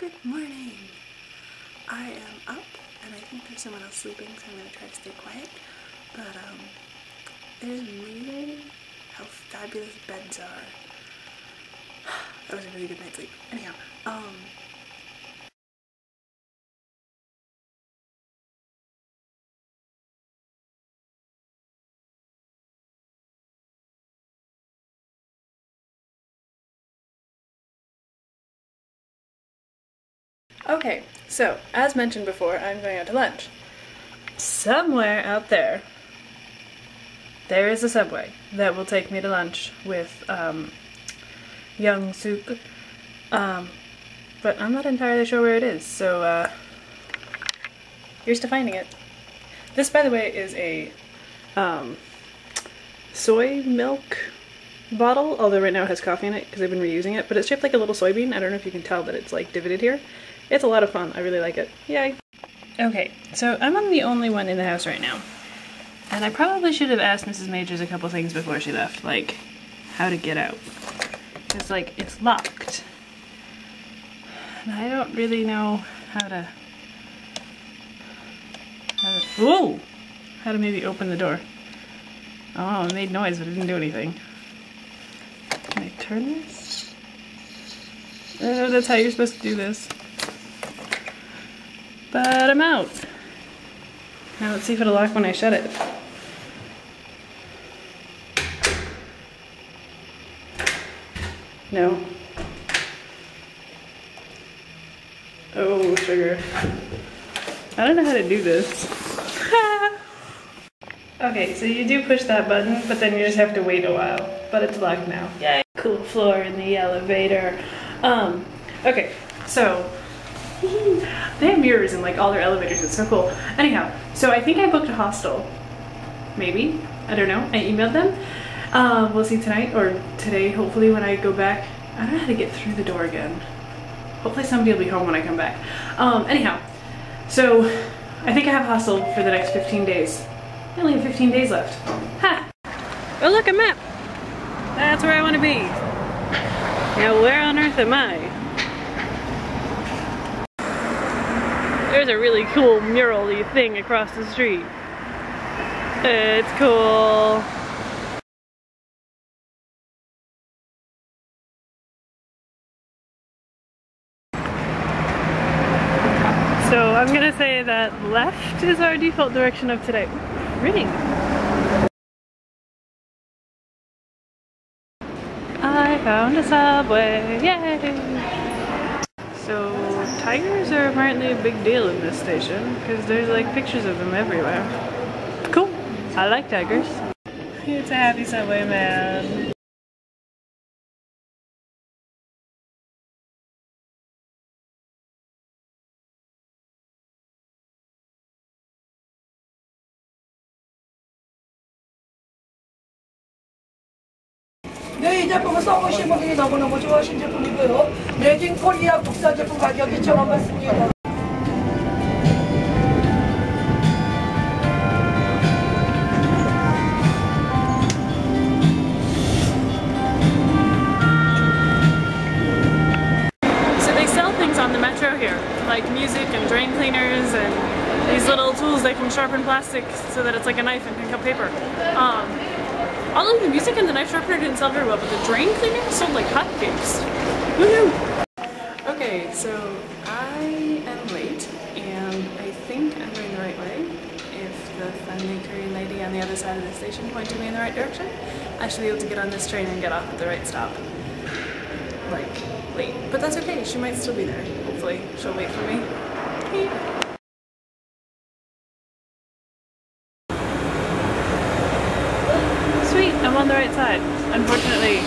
Good morning! I am up and I think there's someone else sleeping, so I'm going to try to stay quiet. But it is amazing how fabulous beds are. That was a really good night's sleep. Anyhow, okay, so as mentioned before, I'm going out to lunch. Somewhere out there, there is a Subway that will take me to lunch with Young Suk, but I'm not entirely sure where it is, so here's to finding it. This, by the way, is a soy milk bottle, although right now it has coffee in it because I've been reusing it, but it's shaped like a little soybean. I don't know if you can tell that it's like divoted here. It's a lot of fun. I really like it. Yay! Okay, so I'm the only one in the house right now. And I probably should have asked Mrs. Majors a couple things before she left, like how to get out. It's like, it's locked. And I don't really know how to maybe open the door. Oh, it made noise, but it didn't do anything. Can I turn this? Oh, that's how you're supposed to do this. But I'm out. Now let's see if it'll lock when I shut it. No. Oh, sugar. I don't know how to do this. Okay, so you do push that button, but then you just have to wait a while. But it's locked now. Yay. Cool floor in the elevator. Okay, so they have mirrors in like all their elevators. It's so cool. Anyhow, so I think I booked a hostel. Maybe. I don't know. I emailed them. We'll see tonight or today, hopefully, when I go back. I don't know how to get through the door again. Hopefully somebody will be home when I come back. Anyhow, so I think I have a hostel for the next 15 days. I only have 15 days left. Ha! Oh look, a map! That's where I want to be. Now where on earth am I? There's a really cool mural-y thing across the street. It's cool. So I'm gonna say that left is our default direction of today. Ring. I found a Subway, yay! So tigers are apparently a big deal in this station because there's like pictures of them everywhere. Cool. I like tigers. It's a happy Subway man. 네, 이 제품은 써보신 분들이 너무너무 좋아하신 제품이고요. 메이드 인 코리아 국산 제품 가격이 2,000원 받습니다. So they sell things on the metro here, like music and drain cleaners and these little tools that can sharpen plastic so that it's like a knife and pick up paper. Although the music and the knife sharpener didn't sell very well, but the drain cleaner sold like hotcakes. Woohoo! Okay, so I am late, and I think I'm going the right way. If the friendly Korean lady on the other side of the station pointed me in the right direction, I should be able to get on this train and get off at the right stop. Like, late. But that's okay, she might still be there. Hopefully, she'll wait for me. Okay. Sweet, I'm on the right side. Unfortunately,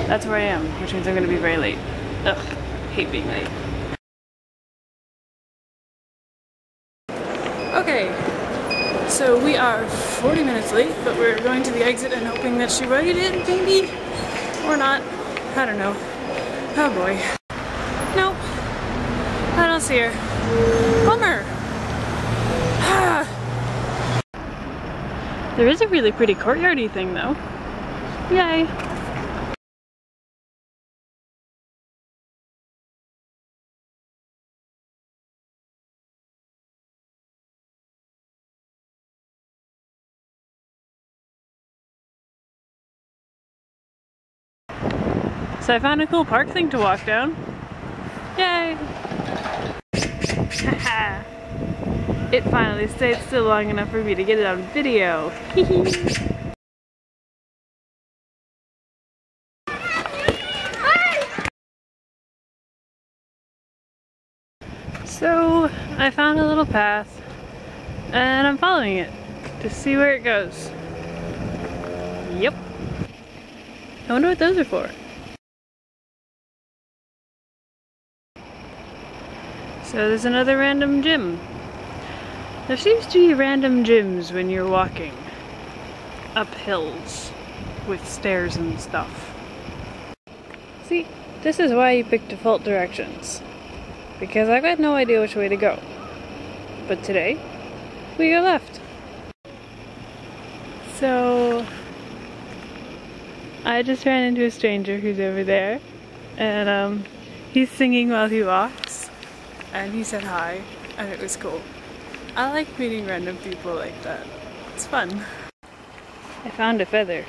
that's where I am, which means I'm gonna be very late. Ugh, hate being late. Okay, so we are 40 minutes late, but we're going to the exit and hoping that she wrote it, maybe? Or not. I don't know. Oh boy. Nope. I don't see her. Bummer! There is a really pretty courtyardy thing though. Yay! So I found a cool park thing to walk down. Yay! It finally stayed still long enough for me to get it on video. So I found a little path and I'm following it to see where it goes. Yep. I wonder what those are for. So there's another random gym. There seems to be random gyms when you're walking up hills with stairs and stuff. See, this is why you pick default directions. Because I've got no idea which way to go. But today, we go left. So, I just ran into a stranger who's over there. And he's singing while he walks. And he said hi, and it was cool. I like meeting random people like that. It's fun. I found a feather.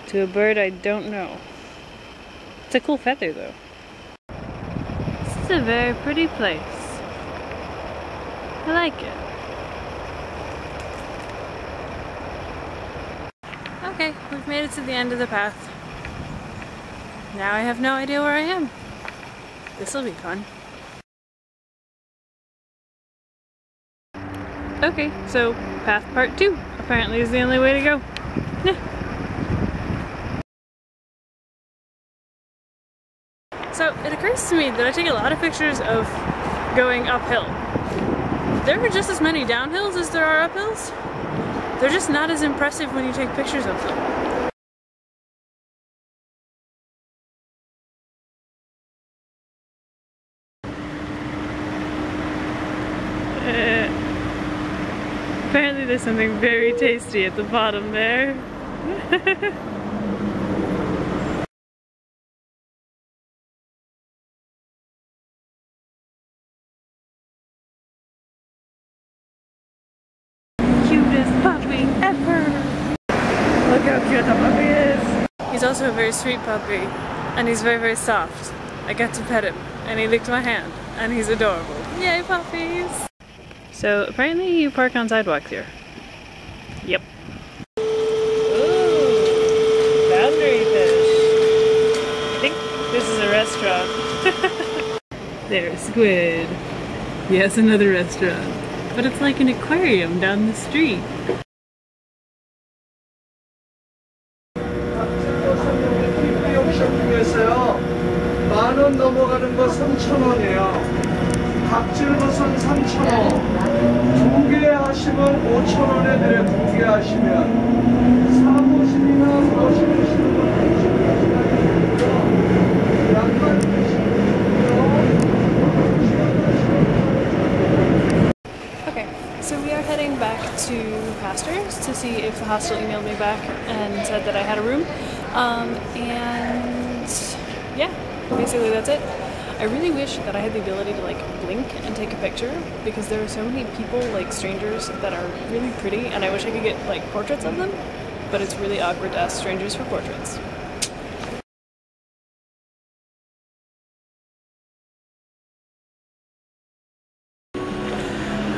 To a bird I don't know. It's a cool feather though. This is a very pretty place. I like it. Okay, we've made it to the end of the path. Now I have no idea where I am. This'll be fun. Okay, so path part 2 apparently is the only way to go. Yeah. So it occurs to me that I take a lot of pictures of going uphill. There are just as many downhills as there are uphills. They're just not as impressive when you take pictures of them. Apparently there's something very tasty at the bottom there. Cutest puppy ever! Look how cute the puppy is! He's also a very sweet puppy, and he's very, very soft. I got to pet him, and he licked my hand, and he's adorable. Yay, puppies! So apparently you park on sidewalks here. Yep. Ooh, boundary fish. I think this is a restaurant. There's squid. Yes, another restaurant. But it's like an aquarium down the street. 만원 넘어가는 거 3,000원이에요. 각질버섯 3,000원, 2개 하시면 5,000원에 드려요. 2개 하시면 사무실이나 거실 드시는 분 양말 Okay, so we are heading back to Pastors to see if the hostel emailed me back and said that I had a room. And yeah, basically that's it. I really wish that I had the ability to like blink and take a picture because there are so many people, like strangers, that are really pretty and I wish I could get like portraits of them, but it's really awkward to ask strangers for portraits.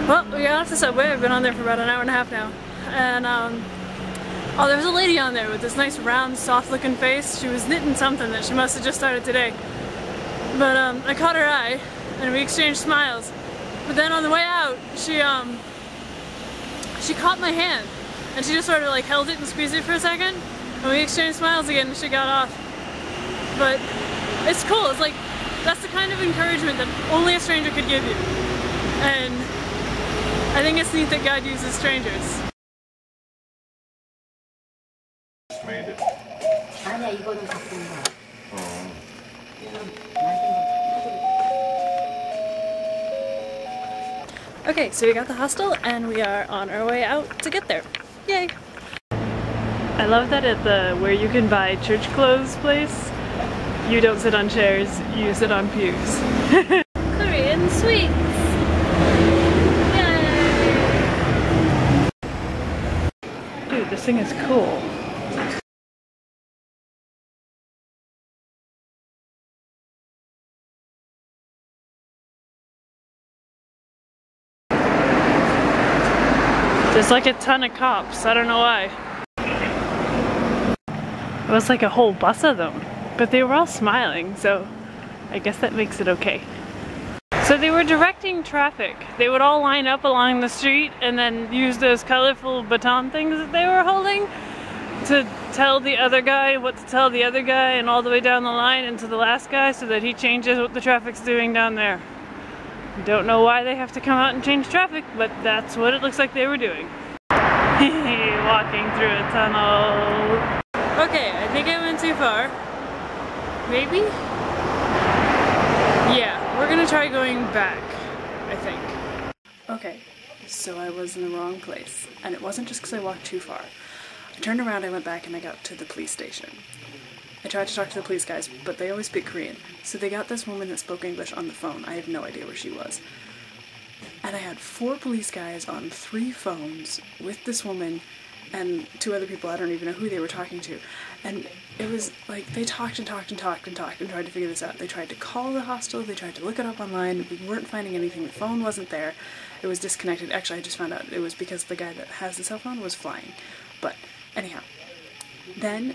Well, we got off the subway. I've been on there for about an hour and a half now. And oh, there was a lady on there with this nice round, soft looking face. She was knitting something that she must have just started today. But I caught her eye and we exchanged smiles. But then on the way out, she caught my hand and she just sort of like held it and squeezed it for a second. And we exchanged smiles again and she got off. But it's cool. It's like, that's the kind of encouragement that only a stranger could give you. And I think it's neat that God uses strangers. Made it. 아니야, 이거는 갖고 온 거야. Okay, so we got the hostel and we are on our way out to get there. Yay! I love that at the where you can buy church clothes place, you don't sit on chairs, you sit on pews. Korean sweets! Yay! Dude, this thing is cool. There's like a ton of cops. I don't know why. It was like a whole bus of them, but they were all smiling, so I guess that makes it okay. So they were directing traffic. They would all line up along the street and then use those colorful baton things that they were holding to tell the other guy what to tell the other guy, and all the way down the line into the last guy so that he changes what the traffic's doing down there. Don't know why they have to come out and change traffic, but that's what it looks like they were doing. Walking through a tunnel. Okay, I think I went too far. Maybe? Yeah, we're gonna try going back, I think. Okay, so I was in the wrong place. And it wasn't just because I walked too far. I turned around, I went back, and I got to the police station. I tried to talk to the police guys, but they always speak Korean. So they got this woman that spoke English on the phone. I have no idea where she was. And I had 4 police guys on 3 phones with this woman and 2 other people. I don't even know who they were talking to. And it was like they talked and talked and talked and talked and tried to figure this out. They tried to call the hostel, they tried to look it up online, we weren't finding anything, the phone wasn't there, it was disconnected. Actually, I just found out it was because the guy that has the cell phone was flying. But anyhow, then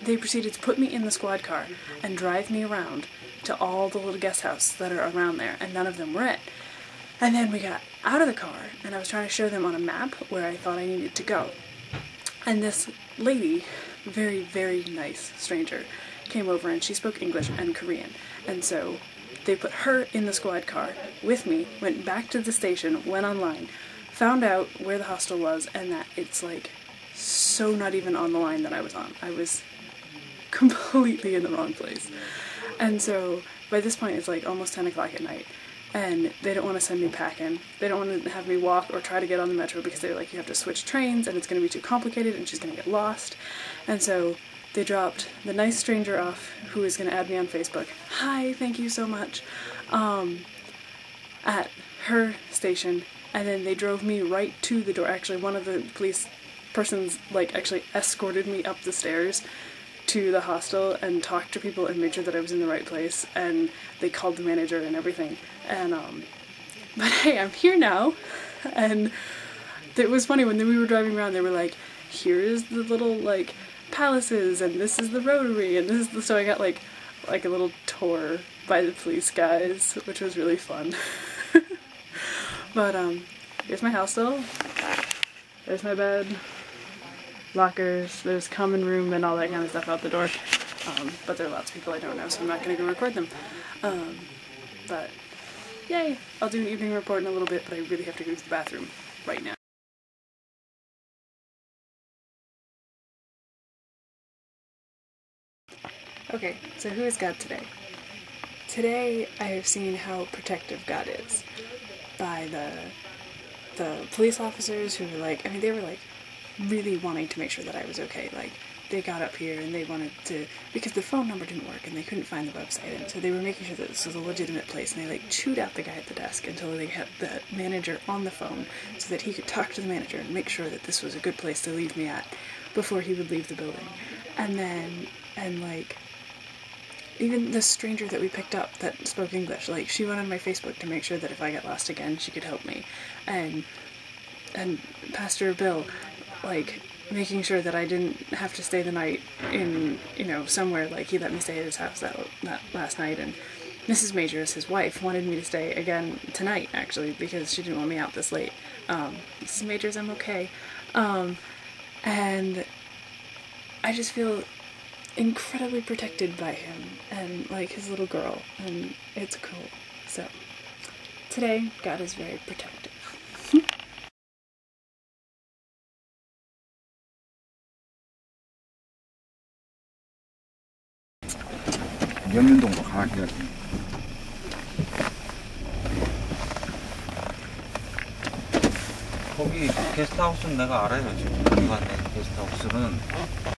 they proceeded to put me in the squad car and drive me around to all the little guest houses that are around there, and none of them were it. And then we got out of the car, and I was trying to show them on a map where I thought I needed to go. And this lady, very, very nice stranger, came over and she spoke English and Korean. And so they put her in the squad car with me, went back to the station, went online, found out where the hostel was, and that it's like so not even on the line that I was on. I was completely in the wrong place. And so by this point it's like almost 10 o'clock at night. And they don't want to send me packing. They don't want to have me walk or try to get on the metro because they're like, you have to switch trains and it's going to be too complicated and she's going to get lost. And so they dropped the nice stranger off who is going to add me on Facebook. Hi, thank you so much. At her station. And then they drove me right to the door. Actually, one of the police persons like actually escorted me up the stairs to the hostel and talked to people and made sure that I was in the right place, and they called the manager and everything. And but hey, I'm here now. And it was funny when we were driving around, they were like, here is the little like palaces and this is the Rotary and this is the, so I got like a little tour by the police guys, which was really fun. But here's my house still. There's my bed. Lockers, there's common room and all that kind of stuff out the door. But there are lots of people I don't know, so I'm not going to go record them. But yay! I'll do an evening report in a little bit, but I really have to go to the bathroom right now. Okay, so who is God today? Today I have seen how protective God is by the police officers who were like, I mean, they were like really wanting to make sure that I was okay. Like, they got up here and they wanted to, because the phone number didn't work and they couldn't find the website, and so they were making sure that this was a legitimate place, and they like chewed out the guy at the desk until they had the manager on the phone so that he could talk to the manager and make sure that this was a good place to leave me at before he would leave the building. And then, and like, even the stranger that we picked up that spoke English, like, she went on my Facebook to make sure that if I got lost again, she could help me. And Pastor Bill, like, making sure that I didn't have to stay the night in, you know, somewhere. Like, he let me stay at his house that last night, and Mrs. Majors, his wife, wanted me to stay again tonight, actually, because she didn't want me out this late. Mrs. Majors, I'm okay. And I just feel incredibly protected by him and, like, his little girl, and it's cool. So, today, God is very protective. 명륜동으로 가게 해야 돼. 거기 게스트하우스는 내가 알아요. 지금 내가 내 게스트하우스는